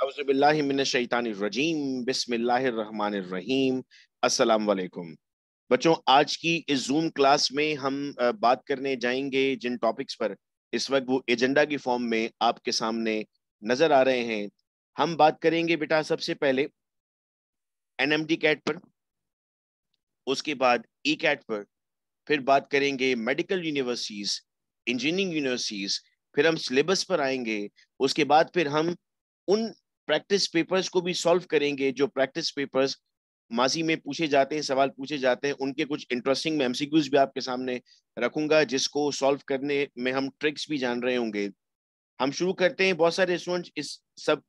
औज़ुबिल्लाहि मिनश्शैतानिर्रजीम बिस्मिल्लाहिर्रहमानिर्रहीम। अस्सलाम वालेकुम बच्चों, आज की इस जूम क्लास में हम बात करने जाएंगे जिन टॉपिक्स पर इस वक्त वो एजेंडा की फॉर्म में आपके सामने नजर आ रहे हैं। हम बात करेंगे बेटा सबसे पहले एनएमडी कैट पर, उसके बाद ई कैट पर, फिर बात करेंगे मेडिकल यूनिवर्सिटीज, इंजीनियरिंग यूनिवर्सिटीज, फिर हम सिलेबस पर आएंगे। उसके बाद फिर हम उन प्रैक्टिस पेपर्स को भी सॉल्व करेंगे जो प्रैक्टिस पेपर्स माजी में पूछे जाते हैं, सवाल पूछे जाते हैं। उनके कुछ इंटरेस्टिंग मैं एमसीक्यूज भी आपके सामने रखूंगा जिसको सॉल्व करने में हम ट्रिक्स भी जान रहे होंगे। हम शुरू करते हैं। बहुत सारे स्टूडेंट्स इस सब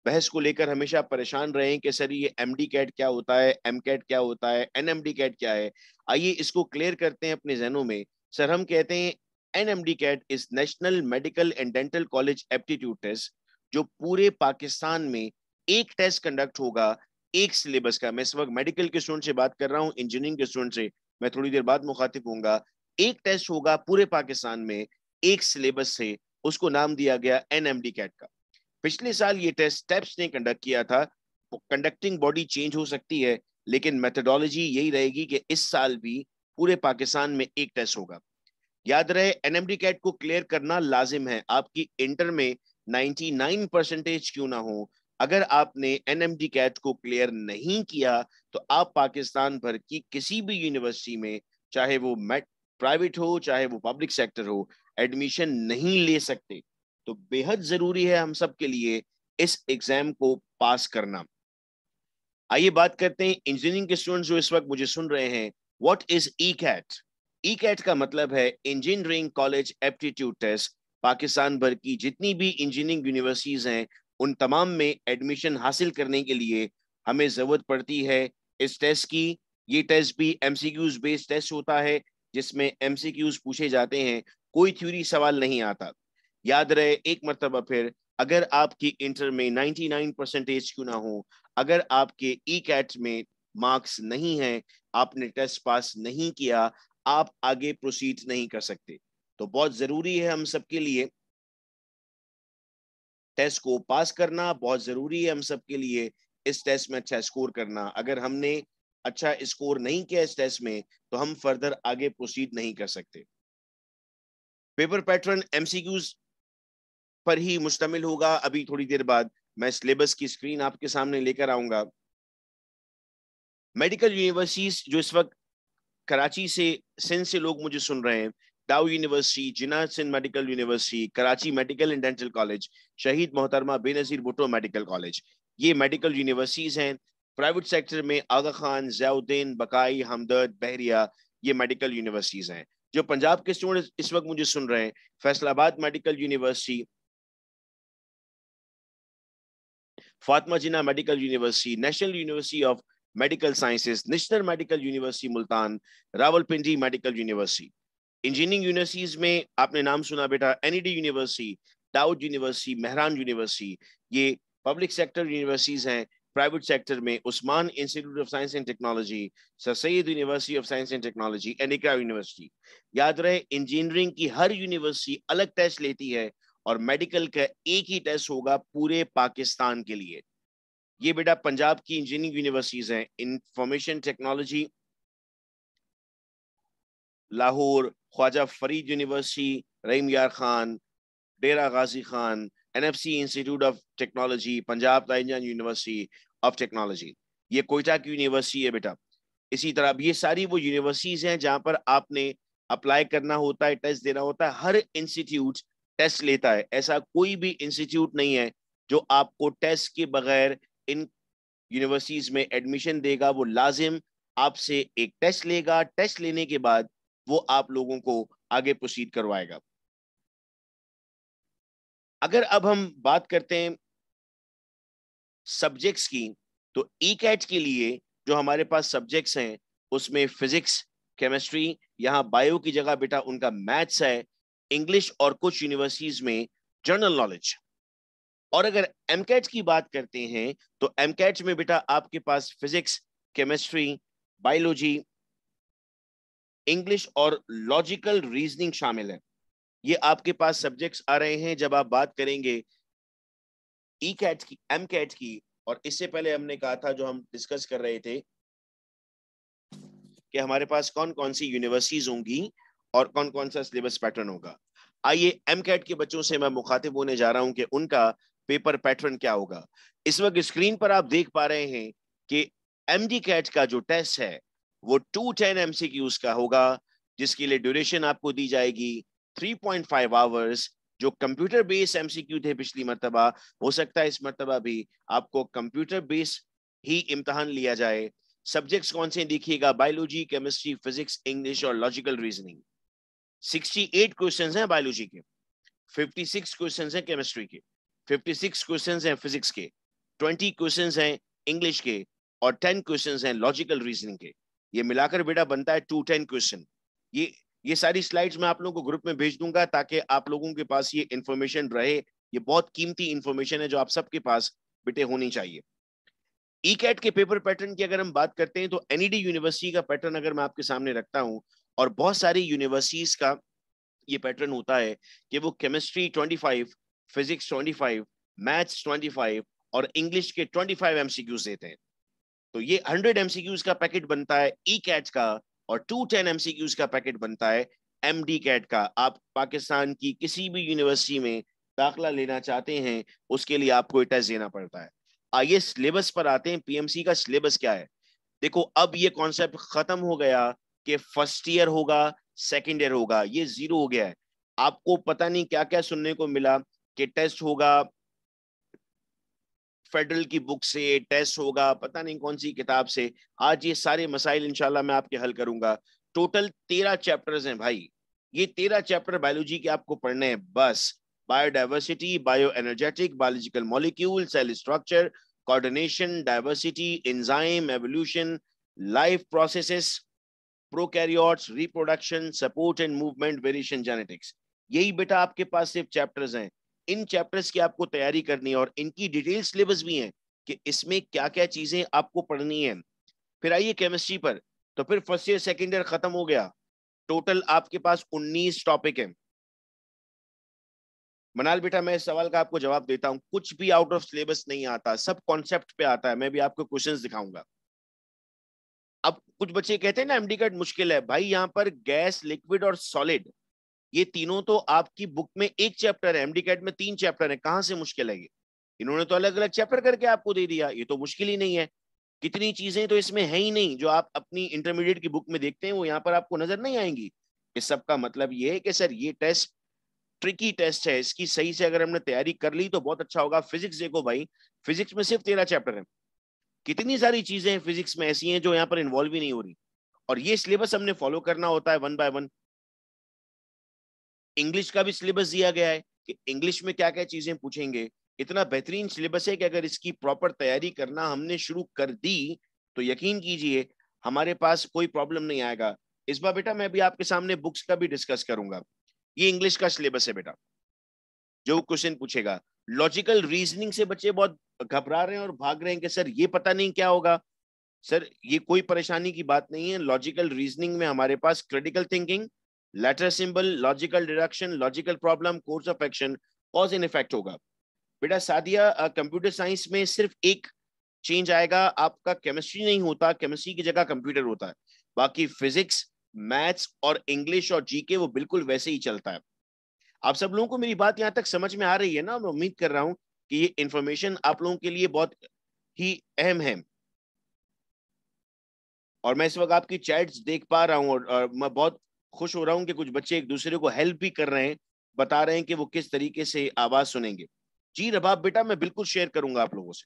बहस को लेकर हमेशा परेशान रहे हैं कि सर ये एमडी कैट क्या होता है, एम कैट क्या होता है, एनएमडी कैट क्या है। आइए इसको क्लियर करते हैं अपने जहनों में। सर हम कहते हैं NMD CAT is national medical and dental college aptitude test, जो पूरे पाकिस्तान में एक टेस्ट कंडक्ट होगा एक सिलेबस का। मैं इस वक्त मेडिकल के स्टूडेंट से बात कर रहा हूँ, इंजीनियरिंग के स्टूडेंट से मैं थोड़ी देर बाद मुखातिब होऊंगा। एक टेस्ट होगा पूरे पाकिस्तान में एक सिलेबस से, उसको नाम दिया गया एनएमडी कैट का। पिछले साल ये टेस्ट स्टेप्स ने कंडक्ट किया था। कंडक्टिंग बॉडी चेंज हो सकती है लेकिन मेथोडोलॉजी यही रहेगी कि इस साल भी पूरे पाकिस्तान में एक टेस्ट होगा। याद रहे एनएमडी कैट को क्लियर करना लाजिम है। आपकी इंटर में 99% क्यों ना हो, अगर आपने एनएमडी कैट को क्लियर नहीं किया तो आप पाकिस्तान भर की किसी भी यूनिवर्सिटी में, चाहे वो प्राइवेट हो चाहे वो पब्लिक सेक्टर हो, एडमिशन नहीं ले सकते। तो बेहद जरूरी है हम सब के लिए इस एग्जाम को पास करना। आइए बात करते हैं इंजीनियरिंग के स्टूडेंट्स जो इस वक्त मुझे सुन रहे हैं। What is E CAT? E CAT का मतलब है engineering college aptitude test. Pakistan भर की जितनी भी इंजीनियरिंग यूनिवर्सिटीज हैं उन तमाम में एडमिशन हासिल करने के लिए हमें जरूरत पड़ती है इस टेस्ट की। ये टेस्ट भी एमसीक्यूज बेस्ड टेस्ट होता है जिसमें एमसीक्यूज पूछे जाते हैं, कोई थ्योरी सवाल नहीं आता। याद रहे एक मरतबा फिर, अगर आपकी इंटर में 99% क्यों ना हो, अगर आपके ई कैट में मार्क्स नहीं है, आपने टेस्ट पास नहीं किया, आप आगे प्रोसीड नहीं कर सकते। तो बहुत जरूरी है हम सबके लिए टेस्ट को पास करना, बहुत जरूरी है हम सबके लिए इस टेस्ट में अच्छा स्कोर करना। अगर हमने अच्छा स्कोर नहीं किया इस टेस्ट में तो हम फर्दर आगे प्रोसीड नहीं कर सकते। पेपर पैटर्न एमसीक्यूज पर ही मुश्तमिल होगा। अभी थोड़ी देर बाद मैं सिलेबस की स्क्रीन आपके सामने लेकर आऊंगा। मेडिकल यूनिवर्सिटीज जो इस वक्त कराची से, सिंध से लोग मुझे सुन रहे हैं, Dow university, Jinnah Sindh medical university, Karachi medical and dental college, Shaheed Mohtarma Benazir Bhutto medical college, ये मेडिकल यूनिवर्सिटीज हैं। प्राइवेट सेक्टर में आगा खान, ज़ियाउद्दीन, बकाई, हमदर्द, बहरिया, ये मेडिकल यूनिवर्सिटीज हैं। जो पंजाब के स्टूडेंट इस वक्त मुझे सुन रहे हैं, Faisalabad medical university, Fatima Jinnah medical university, national university of medical sciences, national medical university Multan, Rawalpindi medical university. Engineering universities में आपने नाम सुना बेटा, NED university, Dawood university, Mehran university, ये पब्लिक सेक्टर यूनिवर्सिटीज हैं। प्राइवेट सेक्टर में Usman institute of science and technology, sir Syed university of science and technology and Iqra university. याद रहे इंजीनियरिंग की हर यूनिवर्सिटी अलग टेस्ट लेती है और मेडिकल का एक ही टेस्ट होगा पूरे पाकिस्तान के लिए। ये बेटा पंजाब की इंजीनियरिंग यूनिवर्सिटीज हैं। Information technology Lahore, Khwaja Farid university, Rahim Yar Khan, Dera Ghazi Khan, NFC institute of technology, Punjab Indian university of technology, ये कोयटा की यूनिवर्सिटी है बेटा। इसी तरह अब ये सारी वो यूनिवर्सिटीज हैं जहां पर आपने अप्लाई करना होता है, टेस्ट देना होता है। हर इंस्टीट्यूट टेस्ट लेता है, ऐसा कोई भी इंस्टीट्यूट नहीं है जो आपको टेस्ट के बगैर इन यूनिवर्सिटीज में एडमिशन देगा। वो लाजिम आपसे एक टेस्ट लेगा, टेस्ट लेने के बाद वो आप लोगों को आगे प्रोसीड करवाएगा। अगर अब हम बात करते हैं सब्जेक्ट्स की, तो ई कैट के लिए जो हमारे पास सब्जेक्ट्स हैं उसमें फिजिक्स, केमिस्ट्री, यहाँ बायो की जगह बेटा उनका मैथ्स है, इंग्लिश और कुछ यूनिवर्सिटीज में जनरल नॉलेज। और अगर एमकैट की बात करते हैं तो एमकैट में बेटा आपके पास फिजिक्स, केमिस्ट्री, बायोलॉजी, इंग्लिश और लॉजिकल रीजनिंग शामिल है। ये आपके पास सब्जेक्ट्स आ रहे हैं जब आप बात करेंगे ई कैट की, एम कैट की, और इससे पहले हमने कहा था, जो हम डिस्कस कर रहे थे कि हमारे पास कौन कौन सी यूनिवर्सिटीज होंगी और कौन कौन सा सिलेबस पैटर्न होगा। आइए एम कैट के बच्चों से मैं मुखातिब होने जा रहा हूं कि उनका पेपर पैटर्न क्या होगा। इस वक्त स्क्रीन पर आप देख पा रहे हैं कि एमडी कैट का जो टेस्ट है वो 210 एमसीक्यूज का होगा, जिसके लिए ड्यूरेशन आपको दी जाएगी 3.5 आवर्स। जो कंप्यूटर बेस्ड एमसीक्यू थे पिछली मर्तबा, हो सकता है इस मर्तबा भी आपको कंप्यूटर बेस्ड ही इम्तहान लिया जाए। सब्जेक्ट्स कौन से देखिएगा, बायोलॉजी, केमिस्ट्री, फिजिक्स, इंग्लिश और लॉजिकल रीजनिंग। 68 क्वेश्चंस हैं बायोलॉजी के, 56 क्वेश्चंस हैं केमिस्ट्री के, 56 क्वेश्चंस हैं फिजिक्स के, 20 क्वेश्चंस हैं इंग्लिश के और 10 क्वेश्चंस हैं लॉजिकल रीजनिंग के। ये मिलाकर बेटा बनता है 210 क्वेश्चन। ये सारी स्लाइड्स मैं आप लोगों को ग्रुप में भेज दूंगा ताकि आप लोगों के पास ये इंफॉर्मेशन रहे। ये बहुत कीमती इंफॉर्मेशन है जो आप सबके पास बेटे होनी चाहिए। ई कैट के पेपर पैटर्न की अगर हम बात करते हैं तो एनईडी यूनिवर्सिटी का पैटर्न अगर मैं आपके सामने रखता हूं, और बहुत सारी यूनिवर्सिटीज का ये पैटर्न होता है कि वो केमिस्ट्री 25, फिजिक्स 25, मैथ्स 25 और इंग्लिश के 25 एमसीक्यूज देते हैं। तो ये 100 एमसीक्यूज का पैकेट बनता है ई कैट का, और 210 एमसीक्यूज का पैकेट बनता है एमडी कैट का। आप पाकिस्तान की किसी भी यूनिवर्सिटी में दाखिला लेना चाहते हैं, उसके लिए आपको टेस्ट देना पड़ता है। आइए सिलेबस पर आते हैं, पीएमसी का सिलेबस क्या है। देखो, अब ये कॉन्सेप्ट खत्म हो गया कि फर्स्ट ईयर होगा, सेकंड ईयर होगा, ये जीरो हो गया है। आपको पता नहीं क्या क्या सुनने को मिला कि टेस्ट होगा फेडरल की बुक से, टेस्ट होगा पता नहीं कौन सी किताब से। आज ये सारे मसाइल इंशाल्लाह मैं आपके हल करूंगा। टोटल 13 चैप्टर्स हैं भाई। ये 13 चैप्टर बायोलॉजी के आपको पढ़ने हैं बस। Biodiversity, bio energetic, biological molecule, cell structure, coordination, diversity, enzyme, evolution, life processes, prokaryotes, reproduction, support and movement, variation, genetics. यही बेटा आपके पास सिर्फ चैप्टर्स हैं। इन चैप्टर्स की आपको तैयारी करनी है और इनकी डिटेल सिलेबस भी है कि इसमें क्या क्या चीजें आपको पढ़नी है। फिर आइए केमिस्ट्री पर, तो फिर फर्स्ट ईयर सेकेंड ईयर खत्म हो गया। टोटल आपके पास 19 टॉपिक है। मनाल बेटा, मैं इस सवाल का आपको जवाब देता हूं, कुछ भी आउट ऑफ सिलेबस नहीं आता, सब कॉन्सेप्ट पे आता है। मैं भी आपको क्वेश्चंस दिखाऊंगा। अब कुछ बच्चे कहते हैं ना एमडी कट मुश्किल है, भाई यहाँ पर गैस, लिक्विड और सॉलिड, ये तीनों तो आपकी बुक में एक चैप्टर है, एमडी कैट में 3 चैप्टर है, कहां से मुश्किल है ये? इन्होंने तो अलग अलग चैप्टर करके आपको दे दिया, ये तो मुश्किल ही नहीं है। कितनी चीजें तो इसमें है ही नहीं जो आप अपनी इंटरमीडिएट की बुक में देखते हैं, वो यहाँ पर आपको नजर नहीं आएंगी। इस सब का मतलब ये है कि सर ये टेस्ट ट्रिकी टेस्ट है, इसकी सही से अगर हमने तैयारी कर ली तो बहुत अच्छा होगा। फिजिक्स देखो भाई, फिजिक्स में सिर्फ 13 चैप्टर है। कितनी सारी चीजें हैं फिजिक्स में ऐसी हैं जो यहाँ पर इन्वॉल्व ही नहीं हो रही, और ये सिलेबस हमने फॉलो करना होता है वन बाय वन। इंग्लिश का भी सिलेबस दिया गया है कि इंग्लिश में क्या क्या चीजें पूछेंगे। इतना बेहतरीन सिलेबस है कि अगर इसकी प्रॉपर तैयारी करना हमने शुरू कर दी तो यकीन कीजिए हमारे पास कोई प्रॉब्लम नहीं आएगा। इस बार बेटा मैं भी आपके सामने बुक्स का भी डिस्कस करूंगा। ये इंग्लिश का सिलेबस है बेटा, जो क्वेश्चन पूछेगा। लॉजिकल रीजनिंग से बच्चे बहुत घबरा रहे हैं और भाग रहे हैं कि सर ये पता नहीं क्या होगा। सर ये कोई परेशानी की बात नहीं है। लॉजिकल रीजनिंग में हमारे पास critical thinking, letter symbol, logical deduction, logical problem, course of action, cause and effect होगा। बेटा सादिया, कंप्यूटर साइंस में सिर्फ एक चेंज आएगा, आपका केमिस्ट्री नहीं होता, केमिस्ट्री की जगह कंप्यूटर होता है। बाकी फिजिक्स, मैथ्स और इंग्लिश और जीके वो बिल्कुल वैसे ही चलता है। आप सब लोगों को मेरी बात यहां तक समझ में आ रही है ना? मैं उम्मीद कर रहा हूं कि ये इंफॉर्मेशन आप लोगों के लिए बहुत ही अहम है। और मैं इस वक्त आपकी चैट्स देख पा रहा हूँ, और मैं बहुत खुश हो रहा हूँ कि कुछ बच्चे एक दूसरे को हेल्प भी कर रहे हैं, बता रहे हैं कि वो किस तरीके से आवाज सुनेंगे। जी रबाब बेटा, मैं बिल्कुल शेयर करूंगा आप लोगों से।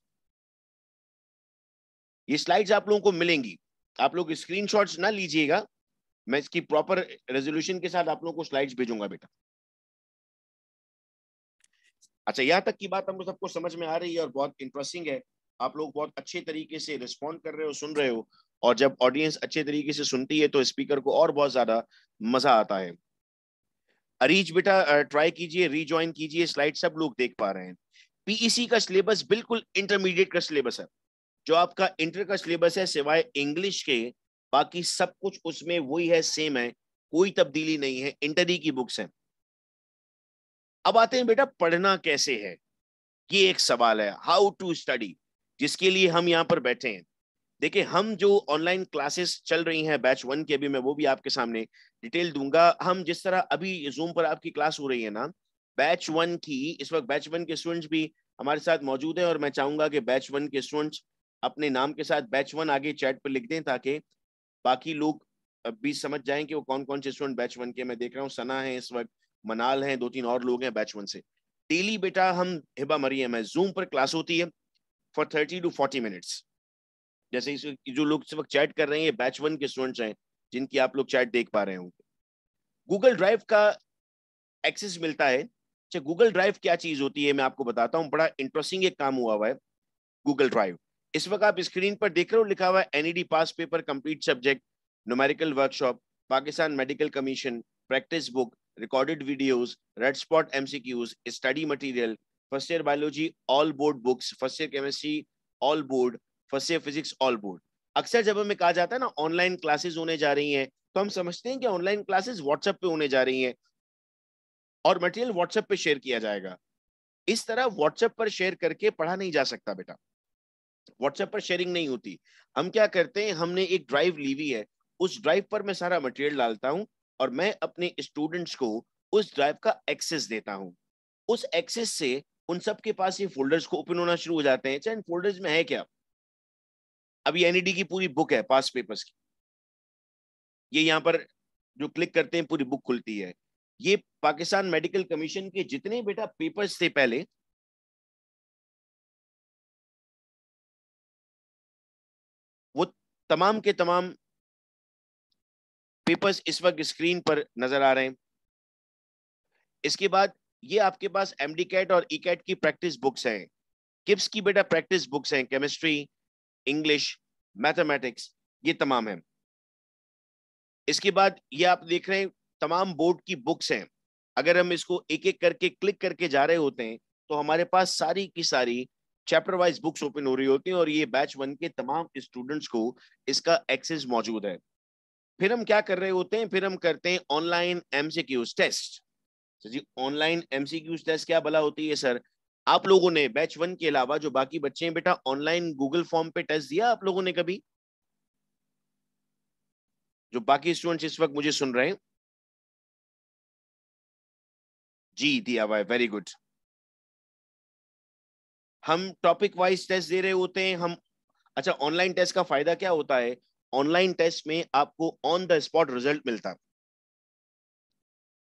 ये स्लाइड्स आप लोगों को मिलेंगी, आप लोग स्क्रीनशॉट्स ना लीजिएगा, मैं इसकी प्रॉपर रेजोल्यूशन के साथ आप लोगों को स्लाइड्स भेजूंगा बेटा। अच्छा, यहाँ तक की बात हमको सबको समझ में आ रही है और बहुत इंटरेस्टिंग है। आप लोग बहुत अच्छे तरीके से रिस्पॉन्ड कर रहे हो, सुन रहे हो, और जब ऑडियंस अच्छे तरीके से सुनती है तो स्पीकर को और बहुत ज्यादा मजा आता है। अरीज बेटा ट्राई कीजिए, रीज्वाइन कीजिए, स्लाइड सब लोग देख पा रहे हैं। पीईसी का सिलेबस बिल्कुल इंटरमीडिएट का सिलेबस है। जो आपका इंटर का सिलेबस है सिवाय इंग्लिश के, बाकी सब कुछ उसमें वही है, सेम है, कोई तब्दीली नहीं है, इंटर की बुक्स हैं। अब आते हैं बेटा पढ़ना कैसे है। ये एक सवाल है, हाउ टू स्टडी, जिसके लिए हम यहाँ पर बैठे हैं। देखिए, हम जो ऑनलाइन क्लासेस चल रही हैं बैच 1 के, अभी मैं वो भी आपके सामने डिटेल दूंगा। हम जिस तरह अभी जूम पर आपकी क्लास हो रही है ना, बैच 1 की, इस वक्त बैच 1 के स्टूडेंट्स भी हमारे साथ मौजूद हैं, और मैं चाहूंगा कि बैच 1 के स्टूडेंट्स अपने नाम के साथ बैच 1 आगे चैट पर लिख दें, ताकि बाकी लोग भी समझ जाएं कि वो कौन कौन से स्टूडेंट बैच 1 के। मैं देख रहा हूँ सना है इस वक्त, मनाल है, 2-3 और लोग हैं बैच 1 से। डेली बेटा हम, हिबा मरियम है, जूम पर क्लास होती है फॉर 30 to 40 मिनट्स। जैसे इस जो लोग इस वक्त चैट कर रहे हैं, ये बैच 1 के स्टूडेंट्स हैं जिनकी आप लोग चैट देख पा रहे होंगे। गूगल ड्राइव का एक्सेस मिलता है। अच्छा, गूगल ड्राइव क्या चीज होती है मैं आपको बताता हूँ, बड़ा इंटरेस्टिंग एक काम हुआ है गूगल ड्राइव। इस वक्त आप स्क्रीन पर देख रहे हो, लिखा हुआ है NED past paper complete subject, numerical workshop, Pakistan medical commission, practice book, recorded videos, red spot MCQs, study material, first year biology all board books, first year chemistry all board, first year physics all board. अक्सर जब हमें कहा जाता है ना online classes होने जा रही हैं, तो हम समझते हैं कि ऑनलाइन क्लासेस व्हाट्सएप पे होने जा रही हैं और मटेरियल व्हाट्सएप पे शेयर किया जाएगा। इस तरह व्हाट्सएप पर शेयर करके पढ़ा नहीं जा सकता बेटा, व्हाट्सएप पर शेयरिंग नहीं होती। हम क्या करते हैं, हमने एक ड्राइव ली हुई है, उस ड्राइव पर मैं सारा मटेरियल डालता हूं और मैं अपने स्टूडेंट्स को उस ड्राइव का एक्सेस देता हूं। उस एक्सेस से उन सब के पास ये फोल्डर्स को ओपन होना शुरू हो जाते हैं। चाहे इन फोल्डर्स में है क्या, अभी एनईडी की पूरी बुक है पास पेपर्स की, ये यहाँ पर जो क्लिक करते हैं पूरी बुक खुलती है। ये पाकिस्तान मेडिकल कमीशन के जितने बेटा पेपर्स थे पहले, वो तमाम के तमाम पेपर्स इस वक्त स्क्रीन पर नजर आ रहे हैं। इसके बाद ये आपके पास एमडी कैट और ई कैट की प्रैक्टिस बुक्स हैं, किप्स की बेटा प्रैक्टिस बुक्स हैं, केमिस्ट्री, इंग्लिश, मैथमेटिक्स, ये तमाम है। इसके बाद ये आप देख रहे हैं तमाम बोर्ड की बुक्स हैं। अगर हम इसको एक एक करके क्लिक करके जा रहे होते हैं तो हमारे पास सारी की सारी चैप्टर वाइज बुक्स ओपन हो रही होती हैं, और ये बैच 1 के तमाम स्टूडेंट्स को इसका एक्सेस मौजूद है। फिर हम क्या कर रहे होते हैं, फिर हम करते हैं ऑनलाइन एमसीक्यूज टेस्ट। तो जी, ऑनलाइन एमसीक्यूज टेस्ट क्या भला होती है सर? आप लोगों ने बैच 1 के अलावा जो बाकी बच्चे हैं बेटा, ऑनलाइन गूगल फॉर्म पे टेस्ट दिया आप लोगों ने कभी? जो बाकी स्टूडेंट्स इस वक्त मुझे सुन रहे हैं, जी दिया हुआ है, वेरी गुड। हम टॉपिक वाइज टेस्ट दे रहे होते हैं हम। अच्छा, ऑनलाइन टेस्ट का फायदा क्या होता है? ऑनलाइन टेस्ट में आपको ऑन द स्पॉट रिजल्ट मिलता है,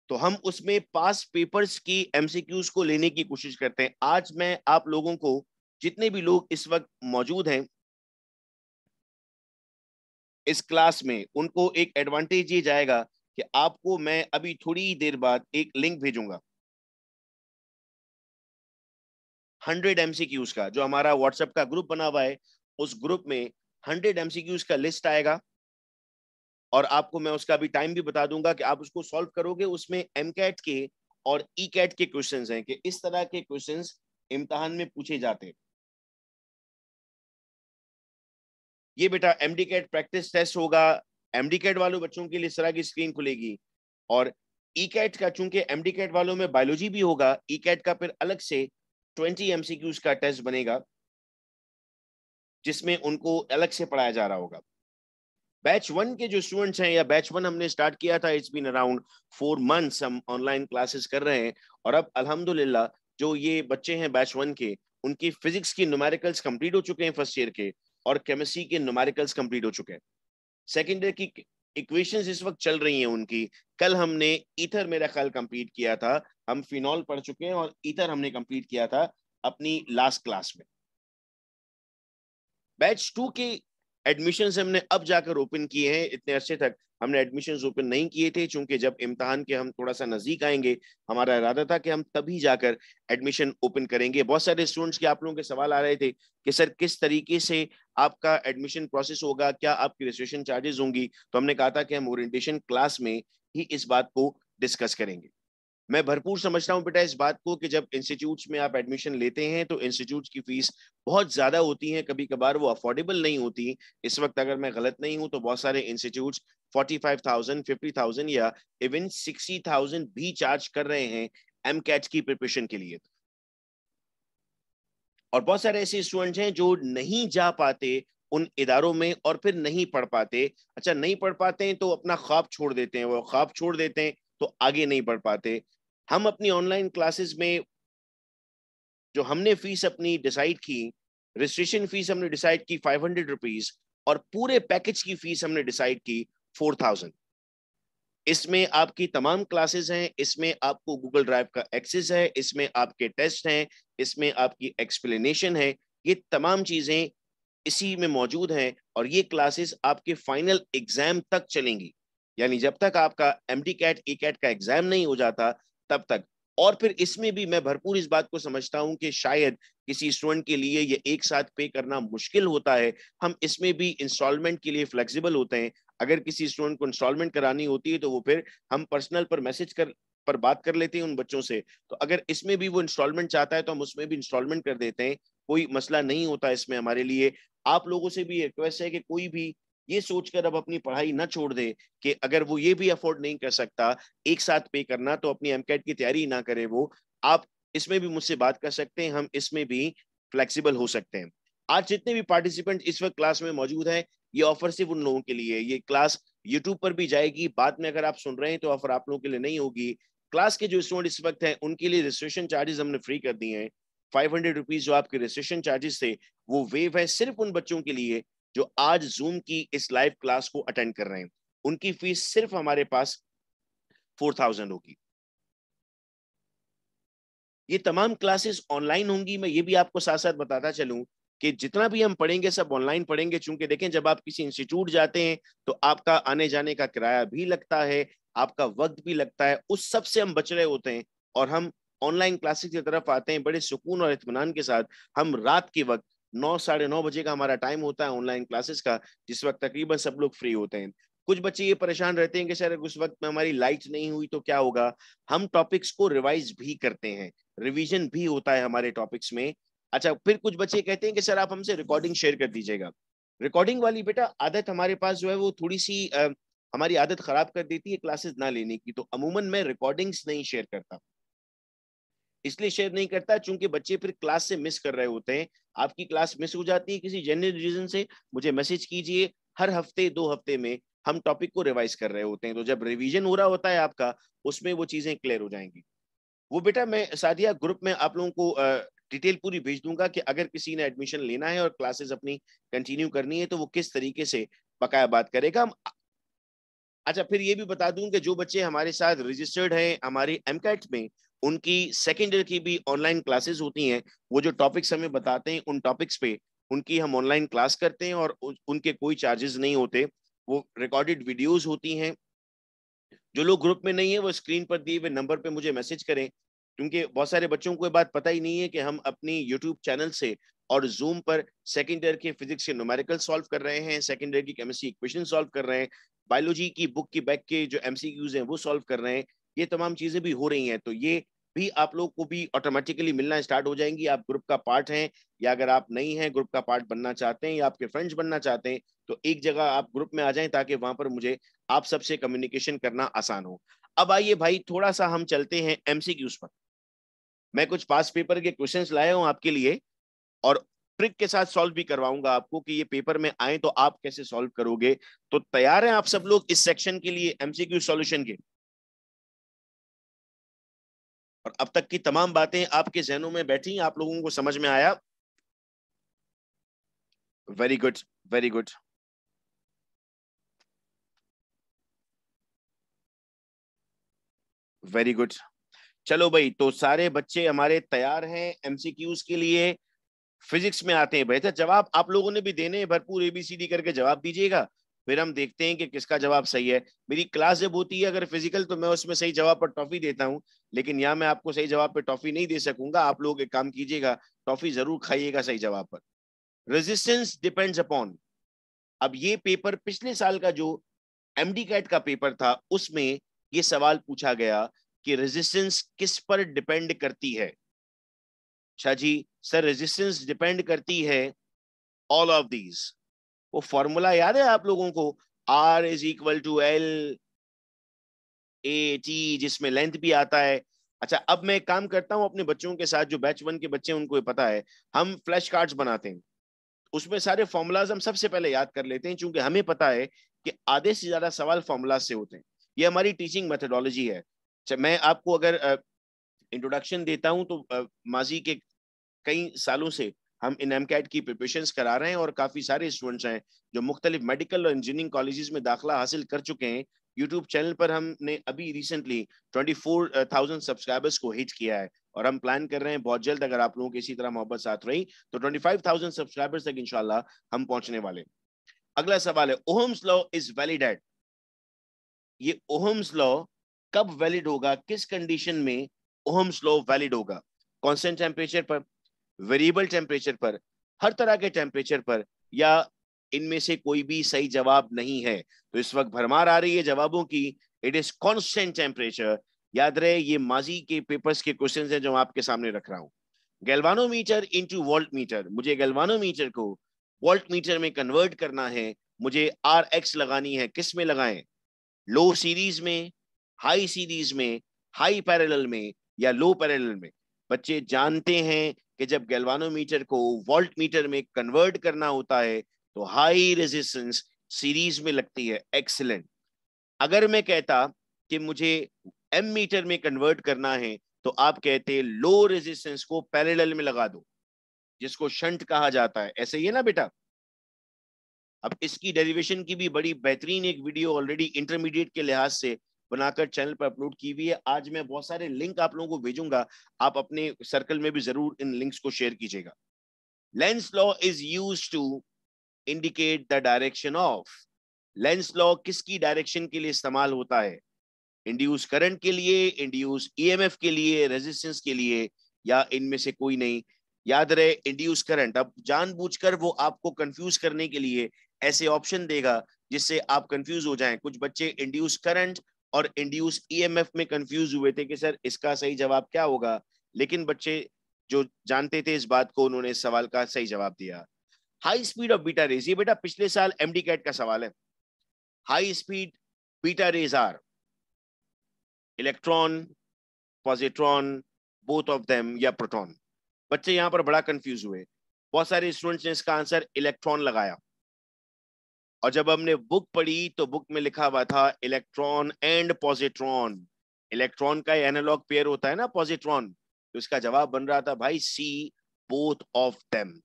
तो हम उसमें पास पेपर्स की एमसीक्यूज को लेने की कोशिश करते हैं। आज मैं आप लोगों को, जितने भी लोग इस वक्त मौजूद हैं इस क्लास में, उनको एक एडवांटेज ये जाएगा कि आपको मैं अभी थोड़ी देर बाद एक लिंक भेजूंगा 100 MCQs का, जो हमारा व्हाट्सएप का ग्रुप बना हुआ है। उस ग्रुप में 100 MCQs का लिस्ट आएगा, और आपको मैं उसका भी टाइम भी बता दूंगा कि आप उसको सॉल्व करोगे। उसमें एम कैट के और ई कैट के क्वेश्चंस हैं कि इस तरह के क्वेश्चंस इम्तिहान में पूछे जाते हैं। ये बेटा एमडी कैट प्रैक्टिस टेस्ट होगा। एमडी कैट वालों बच्चों के लिए इस तरह की स्क्रीन खुलेगी, और ई कैट का, चूंकि एमडी कैट वालों में बायोलॉजी भी होगा, ई कैट का फिर अलग से 20 MCQs का टेस्ट बनेगा, जिसमें उनको अलग से पढ़ाया जा रहा होगा। बैच 1 के जो स्टूडेंट्स हैं, या बैच 1 हमने स्टार्ट किया था, इट्स बीन अराउंड 4 months हम ऑनलाइन क्लासेस कर रहे हैं। और अब अल्हम्दुलिल्लाह जो ये बच्चे हैं बैच 1 के, उनकी फिजिक्स की न्यूमेरिकल्स कंप्लीट हो चुके हैं फर्स्ट ईयर के, और केमिस्ट्री के न्यूमेरिकल्स कंप्लीट हो चुके हैं। सेकेंड ईयर की इक्वेशंस इस वक्त चल रही हैं उनकी। कल हमने ईथर मेरा ख्याल कंप्लीट किया था, हम फिनॉल पढ़ चुके हैं, और ईथर हमने कंप्लीट किया था अपनी लास्ट क्लास में। बैच 2 के एडमिशन हमने अब जाकर ओपन किए हैं, इतने अरसे तक हमने एडमिशन ओपन नहीं किए थे, चूंकि जब इम्तहान के हम थोड़ा सा नजदीक आएंगे, हमारा इरादा था कि हम तभी जाकर एडमिशन ओपन करेंगे। बहुत सारे स्टूडेंट्स के, आप लोगों के सवाल आ रहे थे कि सर किस तरीके से आपका एडमिशन प्रोसेस होगा, क्या आपकी रजिस्ट्रेशन चार्जेस होंगी? तो हमने कहा था कि हम ओरिएंटेशन क्लास में ही इस बात को डिस्कस करेंगे। मैं भरपूर समझता हूँ बेटा इस बात को कि जब इंस्टीट्यूट्स में आप एडमिशन लेते हैं तो इंस्टीट्यूट्स की फीस बहुत ज्यादा होती है, कभी कभार वो अफोर्डेबल नहीं होती। इस वक्त अगर मैं गलत नहीं हूं तो बहुत सारे इंस्टीट्यूट्स 45,000, 50,000 या इवन 60,000 भी चार्ज कर रहे हैं एम कैट की प्रिपरेशन के लिए। और बहुत सारे ऐसे स्टूडेंट्स हैं जो नहीं जा पाते उन इदारों में और फिर नहीं पढ़ पाते। अच्छा, नहीं पढ़ पाते हैं तो अपना ख्वाब छोड़ देते हैं, वो ख्वाब छोड़ देते हैं तो आगे नहीं पढ़ पाते। हम अपनी ऑनलाइन क्लासेस में जो हमने फीस अपनी डिसाइड की, रजिस्ट्रेशन फीस हमने डिसाइड की 500 रुपीज, और पूरे पैकेज की फीस हमने डिसाइड की 4000। इसमें आपकी तमाम क्लासेस हैं, इसमें आपको गूगल ड्राइव का एक्सेस है, इसमें आपके टेस्ट हैं, इसमें आपकी एक्सप्लेनेशन है, ये तमाम चीजें इसी में मौजूद हैं। और ये क्लासेस आपके फाइनल एग्जाम तक चलेंगी, यानी जब तक आपका एमडी कैट ई कैट का एग्जाम नहीं हो जाता तब तक। और फिर इसमें भी मैं भरपूर इस बात को समझता हूं कि शायद किसी स्टूडेंट के लिए ये एक साथ पे करना मुश्किल होता है, हम इसमें भी इंस्टॉलमेंट के लिए फ्लेक्सिबल होते हैं। अगर किसी स्टूडेंट को इंस्टॉलमेंट करानी होती है तो वो फिर हम पर्सनल पर मैसेज कर पर बात कर लेते हैं उन बच्चों से। तो अगर इसमें भी वो इंस्टॉलमेंट चाहता है तो हम उसमें भी इंस्टॉलमेंट कर देते हैं, कोई मसला नहीं होता इसमें हमारे लिए। आप लोगों से भी रिक्वेस्ट है कि कोई भी ये सोचकर अब अपनी पढ़ाई ना छोड़ दे कि अगर वो ये भी अफोर्ड नहीं कर सकता एक साथ पे करना तो अपनी एमकेट की तैयारी ना करे वो। आप इसमें भी मुझसे बात कर सकते हैं, हम इसमें भी फ्लेक्सिबल हो सकते हैं। आज जितने भी पार्टिसिपेंट इस वक्त क्लास में मौजूद हैं, ये ऑफर सिर्फ उन लोगों के लिए। ये क्लास यूट्यूब पर भी जाएगी, बाद में अगर आप सुन रहे हैं तो ऑफर आप लोगों के लिए नहीं होगी। क्लास के जो स्टूडेंट इस वक्त हैं उनके लिए रजिस्ट्रेशन चार्जेस हमने फ्री कर दिए हैं। 500 रुपीज जो आपके रजिस्ट्रेशन चार्जेस थे वो वेव है सिर्फ उन बच्चों के लिए जो आज जूम की इस लाइव क्लास को अटेंड कर रहे हैं। उनकी फीस सिर्फ हमारे पास 4000 होगी। ये तमाम क्लासेस ऑनलाइन होंगी। मैं ये भी आपको साथ साथ बताता चलूं कि जितना भी हम पढ़ेंगे सब ऑनलाइन पढ़ेंगे, चूंकि देखें जब आप किसी इंस्टीट्यूट जाते हैं तो आपका आने जाने का किराया भी लगता है, आपका वक्त भी लगता है, उस सब से हम बच रहे होते हैं। और हम ऑनलाइन क्लासेस की तरफ आते हैं बड़े सुकून और इत्मीनान के साथ। हम रात के वक्त 9 साढ़े 9 बजे का हमारा टाइम होता है ऑनलाइन क्लासेस का, जिस वक्त तकरीबन सब लोग फ्री होते हैं। कुछ बच्चे ये परेशान रहते हैं कि सर उस वक्त में हमारी लाइट नहीं हुई तो क्या होगा। हम टॉपिक्स को रिवाइज भी करते हैं, रिवीजन भी होता है हमारे टॉपिक्स में। अच्छा, फिर कुछ बच्चे कहते हैं कि सर आप हमसे रिकॉर्डिंग शेयर कर दीजिएगा। रिकॉर्डिंग वाली बेटा आदत हमारे पास जो है वो थोड़ी सी हमारी आदत खराब कर देती है क्लासेस ना लेने की। तो अमूमन मैं रिकॉर्डिंग्स नहीं शेयर करता, इसलिए शेयर नहीं करता चूंकि बच्चे फिर क्लास से मिस कर रहे होते हैं। आपकी क्लास मिस हो जाती है किसी जेन्युइन रीजन से, मुझे मैसेज कीजिए। हर हफ्ते 2 हफ्ते में हम टॉपिक को रिवाइज कर रहे होते हैं, तो जब रिवीजन हो रहा होता है आपका उसमें वो चीजें क्लियर हो जाएंगी। वो बेटा मैं सादिया ग्रुप में आप लोगों को डिटेल पूरी भेज दूंगा कि अगर किसी ने एडमिशन लेना है और क्लासेस अपनी कंटिन्यू करनी है तो वो किस तरीके से बकाया बात करेगा। अच्छा, फिर ये भी बता दूं कि जो बच्चे हमारे साथ रजिस्टर्ड हैं हमारे एमकैट में, उनकी सेकेंड ईयर की भी ऑनलाइन क्लासेस होती हैं। वो जो टॉपिक्स हमें बताते हैं उन टॉपिक्स पे उनकी हम ऑनलाइन क्लास करते हैं और उनके कोई चार्जेस नहीं होते। वो रिकॉर्डेड वीडियोस होती हैं। जो लोग ग्रुप में नहीं है वो स्क्रीन पर दिए हुए नंबर पे मुझे मैसेज करें, क्योंकि बहुत सारे बच्चों को ये बात पता ही नहीं है कि हम अपनी यूट्यूब चैनल से और जूम पर सेकेंड ईयर के फिजिक्स के न्यूमेरिकल सॉल्व कर रहे हैं, सेकेंड ईयर की केमिस्ट्री इक्वेशन सॉल्व कर रहे हैं, बायोलॉजी की बुक की बैक के जो एमसीक्यूज हैं वो सॉल्व कर रहे हैं। ये तमाम चीजें भी हो रही हैं, तो ये भी आप लोग को भी ऑटोमेटिकली मिलना स्टार्ट हो जाएंगी। आप ग्रुप का पार्ट हैं या अगर आप नहीं हैं ग्रुप का पार्ट बनना चाहते हैं या आपके फ्रेंड्स बनना चाहते हैं तो एक जगह आप ग्रुप में आ जाएं ताकि वहां पर मुझे आप सबसे कम्युनिकेशन करना आसान हो। अब आइए भाई थोड़ा सा हम चलते हैं एमसीक्यूज पर। मैं कुछ पास पेपर के क्वेश्चंस लाया हूं आपके लिए और ट्रिक के साथ सॉल्व भी करवाऊंगा आपको कि ये पेपर में आए तो आप कैसे सॉल्व करोगे। तो तैयार हैं आप सब लोग इस सेक्शन के लिए एमसीक्यू सॉल्यूशन के? और अब तक की तमाम बातें आपके जहनों में बैठी, आप लोगों को समझ में आया? Very good, very good, very good. चलो भाई, तो सारे बच्चे हमारे तैयार हैं एमसीक्यूज के लिए। फिजिक्स में आते हैं बेहतर जवाब आप लोगों ने भी देने हैं, भरपूर एबीसीडी करके जवाब दीजिएगा, फिर हम देखते हैं कि किसका जवाब सही है। मेरी क्लास जब होती है अगर फिजिकल तो मैं उसमें सही जवाब पर टॉफी देता हूं, लेकिन यहाँ मैं आपको सही जवाब पर टॉफी नहीं दे सकूंगा। आप लोग एक काम कीजिएगा, टॉफी जरूर खाइएगा सही जवाब पर। रेजिस्टेंस डिपेंड्स अपॉन, अब ये पेपर पिछले साल का जो एमडी कैट का पेपर था उसमें ये सवाल पूछा गया कि रेजिस्टेंस किस पर डिपेंड करती है। अच्छा जी, सर रेजिस्टेंस डिपेंड करती है ऑल ऑफ दीज। वो फॉर्मूला याद है आप लोगों को? R is equal to L A T, जिसमें लेंथ भी आता है। अच्छा, अब मैं एक काम करता हूं अपने बच्चों के साथ, जो बैच 1 के बच्चे हैं उनको ये पता है, हम फ्लैश कार्ड्स बनाते हैं, उसमें सारे फॉर्मूलाज हम सबसे पहले याद कर लेते हैं, क्योंकि हमें पता है कि आधे से ज्यादा सवाल फॉर्मूला से होते हैं। ये हमारी टीचिंग मेथोडोलॉजी है। मैं आपको अगर इंट्रोडक्शन देता हूं तो माजी के कई सालों से हम इन एमकैट की प्रिपरेशंस करा रहे हैं, और काफी सारे स्टूडेंट्स हैं जो मुख्तलिफ मेडिकल और इंजीनियरिंग कॉलेजेस में दाखिला हासिल कर चुके हैं। यूट्यूब चैनल पर हमने अभी रिसेंटली 24,000 सब्सक्राइबर्स को हिट किया है, और हम प्लान कर रहे हैं बहुत जल्द, अगर आप लोगों की इसी तरह मोहब्बत साथ रही, तो 25,000 सब्सक्राइबर्स तक इंशाल्लाह हम पहुंचने वाले। अगला सवाल है, Ohm's law is valid at. ये ओहम्स लॉ कब वैलिड होगा, किस कंडीशन में ओहम्स लॉ वैलिड होगा? कांस्टेंट टेम्परेचर पर, वेरिएबल टेम्परेचर पर, हर तरह के टेम्परेचर पर, या इनमें से कोई भी सही जवाब नहीं है? तो इस वक्त भरमार आ रही है जवाबों की। It is constant temperature. याद रहे, ये माजी के पेपर्स के क्वेश्चंस हैं जो मैं आपके सामने रख रहा हूं। गैल्वानोमीटर इंटू वोल्ट मीटर, मुझे गैल्वानोमीटर को वोल्ट मीटर में कन्वर्ट करना है, मुझे आर एक्स लगानी है। किस में लगाएं? लो सीरीज में, हाई सीरीज में, हाई पैरेलल में, या लो पैरेलल में? बच्चे जानते हैं कि जब गैल्वानोमीटर को वोल्ट मीटर में कन्वर्ट करना होता है तो हाई रेजिस्टेंस सीरीज में लगती है। एक्सीलेंट। अगर मैं कहता कि मुझे एम मीटर में कन्वर्ट करना है, तो आप कहते लो रेजिस्टेंस को पैरेलल में लगा दो, जिसको शंट कहा जाता है। ऐसे ही है ना बेटा? अब इसकी डेरिवेशन की भी बड़ी बेहतरीन एक वीडियो ऑलरेडी इंटरमीडिएट के लिहाज से बनाकर चैनल पर अपलोड की हुई है। आज मैं बहुत सारे लिंक आप लोगों को भेजूंगा, आप अपने सर्कल में भी जरूर इन लिंक्स को शेयर कीजिएगा। Lenz law is used to indicate the direction of. Lenz law किसकी डायरेक्शन के लिए इस्तेमाल होता है? इंड्यूस करंट के लिए, इंड्यूस ईएमएफ के लिए, रेजिस्टेंस के लिए, या इनमें से कोई नहीं? याद रहे, इंड्यूस करंट। अब जानबूझकर वो आपको कंफ्यूज करने के लिए ऐसे ऑप्शन देगा जिससे आप कंफ्यूज हो जाएं। कुछ बच्चे इंड्यूस करंट और इंड्यूस ईएमएफ में कंफ्यूज हुए थे कि सर इसका सही जवाब क्या होगा, लेकिन बच्चे जो जानते थे इस बात को, उन्होंने इस सवाल का सही जवाब दिया। High speed of beta rays, ये बेटा पिछले साल एमडी कैट का सवाल है। High speed beta rays are electron, positron, both of them, या प्रोटॉन? बच्चे यहां पर बड़ा कंफ्यूज हुए। बहुत सारे स्टूडेंट्स ने इसका आंसर इलेक्ट्रॉन लगाया, और जब हमने बुक पढ़ी तो बुक में लिखा हुआ था इलेक्ट्रॉन एंड पॉजिट्रॉन। इलेक्ट्रॉन का एनालॉग पेयर होता है ना पॉजिट्रॉन, तो इसका जवाब बन रहा था भाई सी, बोथ ऑफ देम।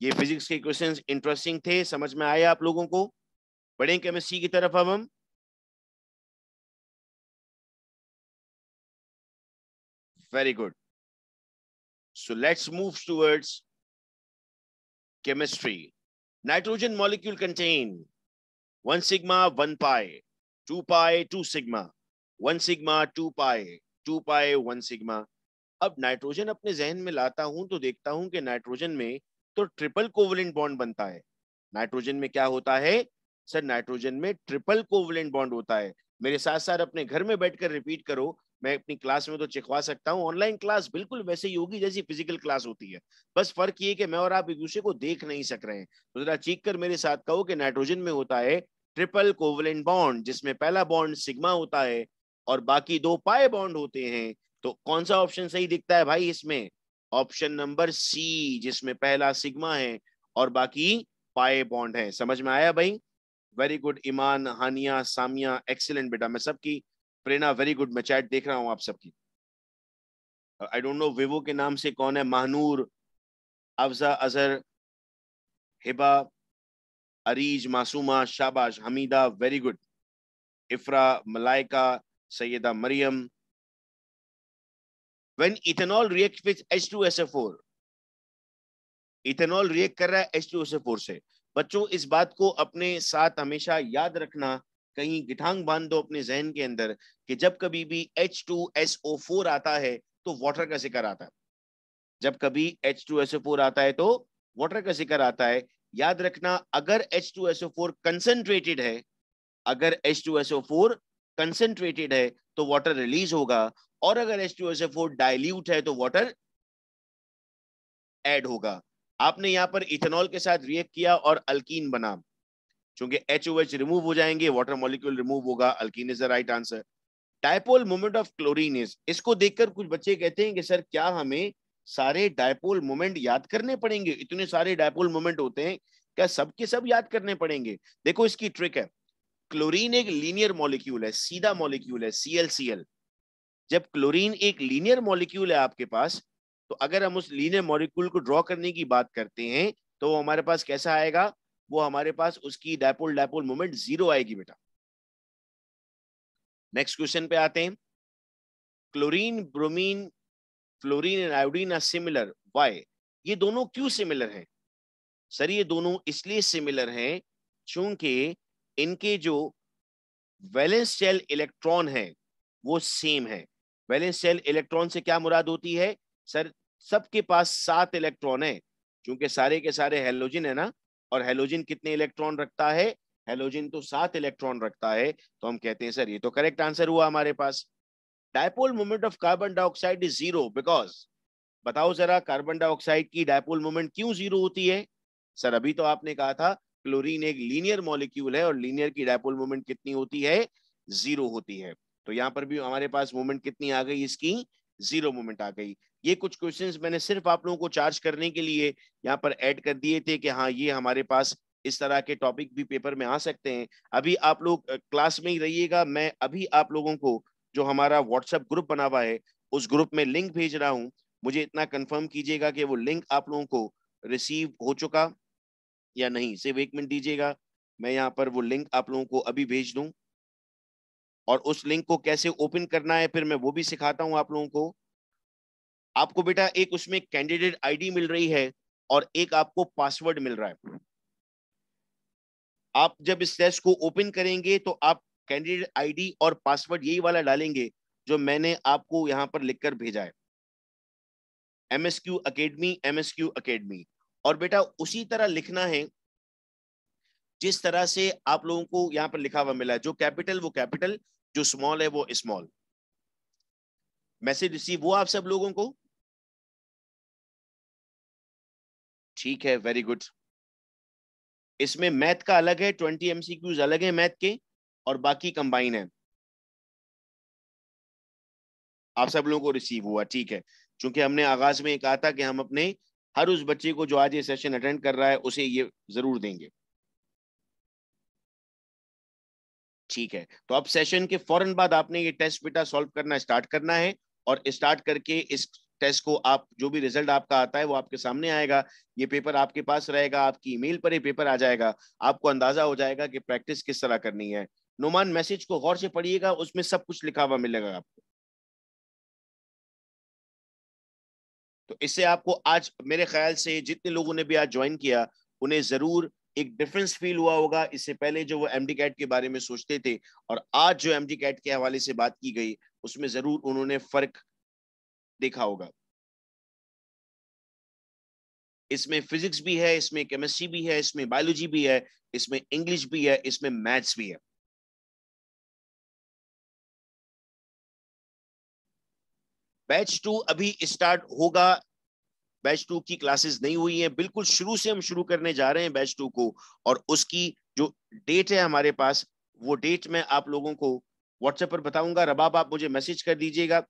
ये फिजिक्स के क्वेश्चंस इंटरेस्टिंग थे, समझ में आया आप लोगों को? बढ़े केमिस्ट्री की तरफ अब हम। Very good. So let's move towards chemistry. Nitrogen molecule contain 1 sigma 1 pi, 2 pi 2 sigma, 1 sigma 2 pi, 2 pi 1 sigma। अब नाइट्रोजन अपने जहन में लाता हूं तो देखता हूं कि नाइट्रोजन में तो ट्रिपल कोवलेंट बॉन्ड बनता है। नाइट्रोजन में क्या होता है सर? नाइट्रोजन में ट्रिपल कोवलेंट बॉन्ड होता है। मेरे साथ साथ अपने घर में बैठकर रिपीट करो। मैं अपनी क्लास में तो चिखवा सकता हूँ, ऑनलाइन क्लास बिल्कुल वैसे ही होगी जैसी फिजिकल क्लास होती है, बस फर्क ये कि मैं और आप एक दूसरे को देख नहीं सक रहे हैं। तो जरा चीख कर मेरे साथ कहो कि नाइट्रोजन में होता है ट्रिपल कोवलेंट बॉन्ड, जिसमें पहला बॉन्ड सिग्मा होता है और बाकी दो पाई बॉन्ड होते हैं। तो कौन सा ऑप्शन सही दिखता है भाई इसमें? ऑप्शन नंबर सी, जिसमें पहला सिग्मा है और बाकी पाए बॉन्ड है। समझ में आया भाई? Very good. Iman, Hania, Samiya, excellent बेटा। मैं सबकी प्रेरणा, वेरी गुड। मैं चैट देख रहा हूं आप सबकी। आई डोंट नो विवो के नाम से कौन है? महानूर, अफजा, अजहर, हिबा, अरीज, मासूमा, शाबाश, Hamida, very good. Ifra, Malaika, Syeda Maryam. When ethanol react with H2SO4, ethanol react कर रहा है H2SO4 से। बच्चों इस बात को अपने साथ हमेशा याद रखना, कहीं गिठांग बांध दो अपने जहन के अंदर कि जब कभी भी H2SO4 आता है तो वाटर का जिक्र आता है। जब कभी H2SO4 आता है तो वाटर का जिक्र आता है। याद रखना, अगर H2SO4 कंसंट्रेटेड है, अगर H2SO4 कंसंट्रेटेड है तो वाटर रिलीज होगा, और अगर H2SO4 डाइल्यूट है तो वाटर ऐड होगा। आपने यहां पर इथेनॉल के साथ रिएक्ट किया और अल्कीन बना। चूंकि HOH रिमूव हो जाएंगे, वाटर मॉलिक्यूल रिमूव होगा, alkene is the right answer. Dipole moment of chlorine is, इसको देखकर कुछ बच्चे कहते हैं कि सर क्या हमें सारे डायपोल मोमेंट याद करने पड़ेंगे, इतने सारे डायपोल मोमेंट होते हैं, क्या सबके सब याद करने पड़ेंगे? देखो इसकी ट्रिक है, क्लोरीन एक लीनियर मॉलिक्यूल है, सीधा मॉलिक्यूल है, ClCl। जब क्लोरीन एक लीनियर मॉलिक्यूल है आपके पास, तो अगर हम उस लीनियर मॉलिक्यूल को ड्रॉ करने की बात करते हैं तो वो हमारे पास कैसा आएगा? वो हमारे पास उसकी डायपोल डायपोल मोमेंट 0 आएगी बेटा। नेक्स्ट क्वेश्चन पे आते हैं। Chlorine, bromine, fluorine and iodine are similar, why? ये दोनों क्यों सिमिलर हैं? सर ये दोनों इसलिए सिमिलर हैं क्योंकि इनके जो वैलेंस शेल इलेक्ट्रॉन है वो सेम है। वैलेंस शेल इलेक्ट्रॉन से क्या मुराद होती है? सर सबके पास 7 इलेक्ट्रॉन है, क्योंकि सारे के सारे हैलोजन है ना, और हैलोजन कितने इलेक्ट्रॉन रखता है? हैलोजन तो 7 इलेक्ट्रॉन रखता है। तो हम कहते हैं सर ये तो करेक्ट आंसर हुआ हमारे पास। Dipole moment of carbon dioxide is 0 because, बताओ जरा कार्बन डाइऑक्साइड की डायपोल मोमेंट क्यों 0 होती है? सर अभी तो आपने कहा था क्लोरीन एक लीनियर मॉलिक्यूल है और लीनियर की डायपोल मोमेंट कितनी होती है? 0 होती है। तो यहाँ पर भी हमारे पास मोमेंट कितनी आ गई? इसकी 0 मोमेंट आ गई। ये कुछ क्वेश्चंस मैंने सिर्फ आप लोगों को चार्ज करने के लिए यहाँ पर ऐड कर दिए थे कि हाँ ये हमारे पास इस तरह के टॉपिक भी पेपर में आ सकते हैं। अभी आप लोग क्लास में ही रहिएगा, मैं अभी आप लोगों को जो हमारा व्हाट्सएप ग्रुप बना हुआ है उस ग्रुप में लिंक भेज रहा हूँ। मुझे इतना कंफर्म कीजिएगा कि वो लिंक आप लोगों को रिसीव हो चुका या नहीं। सिर्फ 1 मिनट दीजिएगा, मैं यहाँ पर वो लिंक आप लोगों को अभी भेज दूं, और उस लिंक को कैसे ओपन करना है फिर मैं वो भी सिखाता हूं आप लोगों को। आपको बेटा एक उसमें कैंडिडेट आईडी मिल रही है और एक आपको पासवर्ड मिल रहा है। आप जब इस टेस्ट को ओपन करेंगे तो आप कैंडिडेट आईडी और पासवर्ड यही वाला डालेंगे जो मैंने आपको यहाँ पर लिखकर भेजा है, MSQ अकेडमी, MSQ अकेडमी। और बेटा उसी तरह लिखना है जिस तरह से आप लोगों को यहाँ पर लिखा हुआ मिला है, जो कैपिटल वो कैपिटल, जो स्मॉल है वो स्मॉल। मैसेज रिसीव हुआ आप सब लोगों को? ठीक है, वेरी गुड। इसमें मैथ का अलग है, 20 MCQs अलग है मैथ के, और बाकी कंबाइन है। आप सब लोगों को रिसीव हुआ, ठीक है। क्योंकि हमने आगाज में कहा था कि हम अपने हर उस बच्चे को जो आज ये सेशन अटेंड कर रहा है उसे ये जरूर देंगे। ठीक है, तो अब सेशन के फौरन बाद आपने ये टेस्ट बेटा सॉल्व करना स्टार्ट करना है, और स्टार्ट करके इस टेस्ट को आप जो भी रिजल्ट आपका आता है वो आपके सामने आएगा। ये पेपर आपके पास रहेगा, आपकी ईमेल पर ये पेपर आ जाएगा, आपको अंदाजा हो जाएगा कि प्रैक्टिस किस तरह करनी है। नुमान मैसेज को गौर से पढ़िएगा, उसमें सब कुछ लिखा हुआ मिलेगा आपको। तो इससे आपको आज मेरे ख्याल से जितने लोगों ने भी आज ज्वाइन किया उन्हें जरूर एक डिफरेंस फील हुआ होगा। इससे पहले जो वो एमडी कैट के बारे में सोचते थे और आज जो एमडी कैट के हवाले से बात की गई उसमें जरूर उन्होंने फर्क देखा होगा। इसमें फिजिक्स भी है, इसमें केमिस्ट्री भी है, इसमें बायोलॉजी भी है, इसमें इंग्लिश भी है, इसमें मैथ्स भी है। बैच 2 अभी स्टार्ट होगा। बैच 2 की क्लासेस नहीं हुई है, बिल्कुल शुरू से हम शुरू करने जा रहे हैं बैच 2 को, और उसकी जो डेट है हमारे पास वो डेट मैं आप लोगों को व्हाट्सएप पर बताऊंगा। रबाब आप मुझे मैसेज कर दीजिएगा,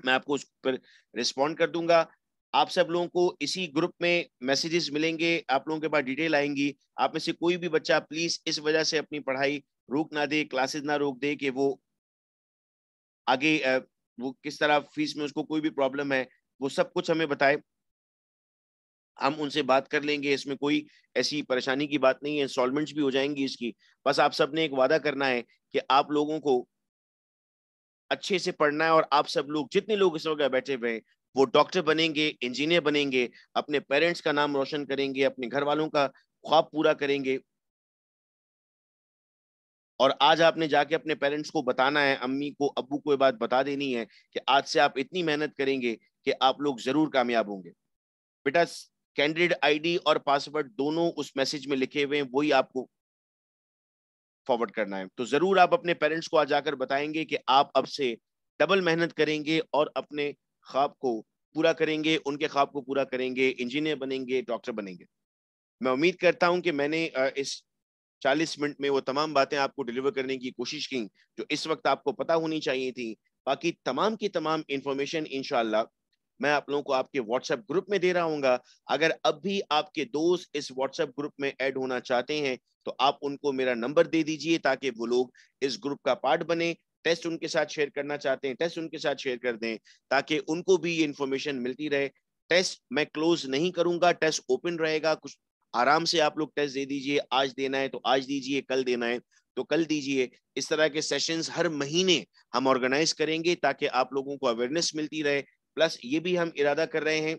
मैं आपको उस पर रिस्पॉन्ड कर दूंगा। आप सब लोगों को इसी ग्रुप में मैसेजेस मिलेंगे, आप लोगों के पास डिटेल आएंगी। आप में से कोई भी बच्चा प्लीज इस वजह से अपनी पढ़ाई रोक ना दे, क्लासेस ना रोक दे कि वो आगे वो किस तरह फीस में उसको कोई भी प्रॉब्लम है वो सब कुछ हमें बताए, हम उनसे बात कर लेंगे। इसमें कोई ऐसी परेशानी की बात नहीं है, इंस्टॉलमेंट्स भी हो जाएंगी इसकी। बस आप सबने एक वादा करना है कि आप लोगों को अच्छे से पढ़ना है, और आप सब लोग जितने लोग इस वक्त बैठे हुए हैं वो डॉक्टर बनेंगे, इंजीनियर बनेंगे, अपने पेरेंट्स का नाम रोशन करेंगे, अपने घर वालों का ख्वाब पूरा करेंगे। और आज आपने जाके अपने पेरेंट्स को बताना है, अम्मी को अब्बू को ये बात बता देनी है कि आज से आप इतनी मेहनत करेंगे कि आप लोग जरूर कामयाब होंगे। बेटा कैंडिडेट आईडी और पासवर्ड दोनों उस मैसेज में लिखे हुए हैं, वही आपको फॉरवर्ड करना है। तो जरूर आप अपने पेरेंट्स को आज जाकर बताएंगे कि आप अब से डबल मेहनत करेंगे और अपने ख्वाब को पूरा करेंगे, उनके ख्वाब को पूरा करेंगे, इंजीनियर बनेंगे, डॉक्टर बनेंगे। मैं उम्मीद करता हूं कि मैंने इस 40 मिनट में वो तमाम बातें आपको डिलीवर करने की कोशिश की जो इस वक्त आपको पता होनी चाहिए थी। बाकी तमाम की तमाम इंफॉर्मेशन इंशाल्लाह मैं आप लोगों को आपके व्हाट्सएप ग्रुप में दे रहा हूँ। अगर अब भी आपके दोस्त इस व्हाट्सएप ग्रुप में ऐड होना चाहते हैं तो आप उनको मेरा नंबर दे दीजिए ताकि वो लोग इस ग्रुप का पार्ट बने। टेस्ट उनके साथ शेयर करना चाहते हैं, टेस्ट उनके साथ शेयर कर दें ताकि उनको भी ये इंफॉर्मेशन मिलती रहे। टेस्ट मैं क्लोज नहीं करूंगा, टेस्ट ओपन रहेगा। कुछ आराम से आप लोग टेस्ट दे दीजिए, आज देना है तो आज दीजिए, कल देना है तो कल दीजिए। इस तरह के सेशंस हर महीने हम ऑर्गेनाइज करेंगे ताकि आप लोगों को अवेयरनेस मिलती रहे। प्लस ये भी हम इरादा कर रहे हैं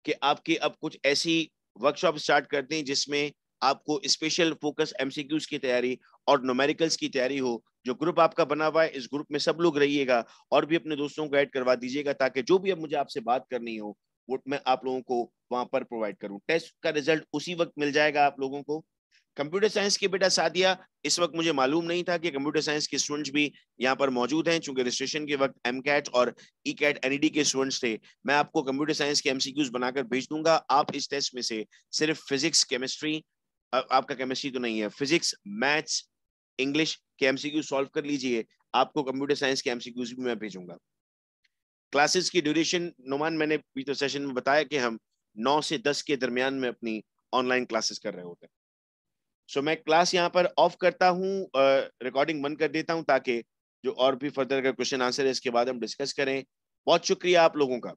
कि आपके अब कुछ ऐसी वर्कशॉप स्टार्ट कर दें जिसमें आपको स्पेशल फोकस एमसीक्यूज की तैयारी और न्यूमेरिकल्स की तैयारी हो। जो ग्रुप आपका बना हुआ है इस ग्रुप में सब लोग रहिएगा और भी अपने दोस्तों को ऐड करवा दीजिएगा ताकि जो भी अब मुझे आपसे बात करनी हो वो मैं आप लोगों को वहां पर प्रोवाइड करूं। टेस्ट का रिजल्ट उसी वक्त मिल जाएगा आप लोगों को। कंप्यूटर साइंस की बेटा सादिया, इस वक्त मुझे मालूम नहीं था कि कंप्यूटर साइंस के स्टूडेंट्स भी यहाँ पर मौजूद हैं। चूंकि रजिस्ट्रेशन के वक्त एम कैट और ई कैट एनईडी के स्टूडेंट्स थे। मैं आपको कंप्यूटर साइंस के एमसीक्यूज बनाकर भेज दूंगा। आप इस टेस्ट में से सिर्फ फिजिक्स केमिस्ट्री, आपका केमिस्ट्री तो नहीं है, फिजिक्स मैथ्स इंग्लिश के एमसीक्यू सॉल्व कर लीजिए। आपको कंप्यूटर साइंस के एमसीक्यूज भी मैं भेजूंगा। क्लासेस की ड्यूरेशन नुमान मैंने बीते सेशन में बताया कि हम 9 से 10 के दरमियान में अपनी ऑनलाइन क्लासेस कर रहे होते हैं। सो मैं क्लास यहाँ पर ऑफ करता हूँ, रिकॉर्डिंग बंद कर देता हूँ ताकि जो और भी फर्दर अगर क्वेश्चन आंसर है इसके बाद हम डिस्कस करें। बहुत शुक्रिया आप लोगों का।